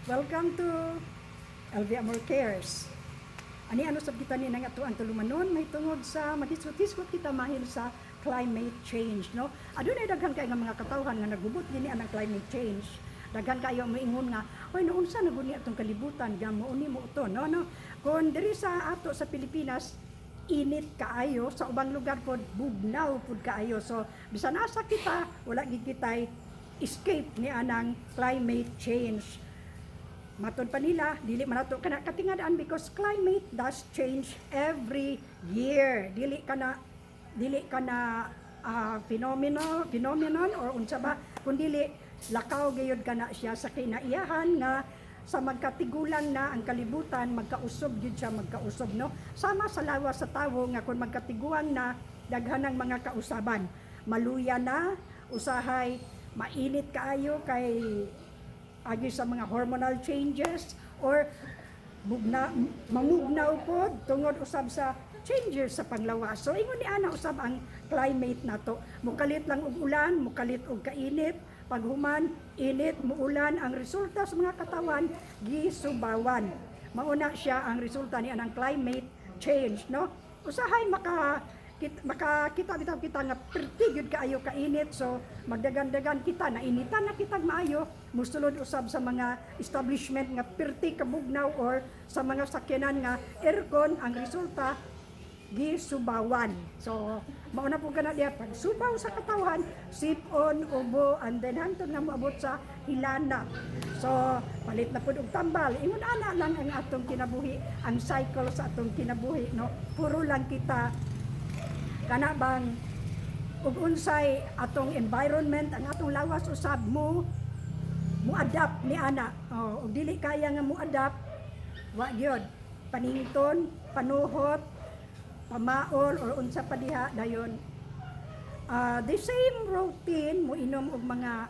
Welcome to LV Amor Cares. Ano sab kita ni nang atuan tulumanon may tungod sa madiskutis kita mahil sa climate change, no? Adunay daghan kay nga mga katawhan nga nagubot dinhi anang climate change. Daghan kayo moingon nga, oy naunsa na guni atong kalibutan gamo uni mo uto, no? Kun diri sa ato sa Pilipinas, init kaayo, sa ubang lugar pod bugnaw pod kaayo. So bisan asa kita wala gid kitay escape ni anang climate change. Matod pa nila, dili man nato kana katingadaan because climate does change every year. Dili kana phenomenon or unsa ba kun dili lakaw gayud kana siya sa kinaiyahan nga sa magkatigulang na ang kalibutan magkausob gyud siya magkausob, no? Sama sa lawas sa tawo nga kun magkatiguang na daghanang mga kausaban. Maluya na, usahay mainit kaayo kay agi sa mga hormonal changes or mamugnaw po tungod usab sa changes sa panglawas. So ingon ni ana usab ang climate nato. Mukalit lang og ulan, mukalit og kainit, paghuman init, muulan, ang resulta sa mga katawan gisubawan. Mauna siya ang resulta ni anang climate change, no? Usahay makakita bitaw kita nga perti gyud kaayo kainit, so magdagan-dagan kita na initan na kitag maayo, musulod usab sa mga establishment nga perti kabugnaw or sa mga sakyanan nga aircon, ang resulta gisubawan. So mauna po kana diya pag subaw sa katawan, sip-on, ubo, and then hangtod nga moabot sa hilana. So palit na pud og tambal. Ingon ana lang ang atong kinabuhi, ang cycle sa atong kinabuhi, no? Puro lang kita kana bang ug unsay atong environment, ang atong lawas usab mo adapt ni ana. Ug dili kaya nga mo adapt, wa gyud panington, panuhot, pamaol or unsa pa diha dayon. The same routine mo inom og mga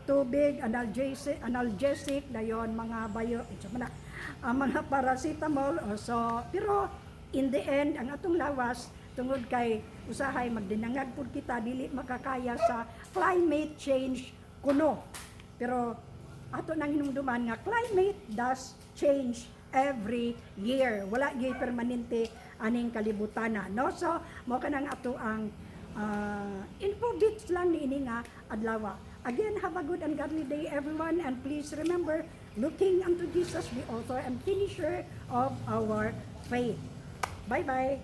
tubig, analgesic dayon, mga mga paracetamol, so pero in the end ang atong lawas tungod kay usahay magdinangag pud kita dili makakaya sa climate change kuno. Pero ato nang hinumduman nga climate does change every year. Wala gyud permanente aning kalibutana, no? So mo kanang ato ang info bits lang niini nga adlaw. Again, have a good and godly day everyone, and please remember, looking unto Jesus, the author and finisher of our faith. Bye bye.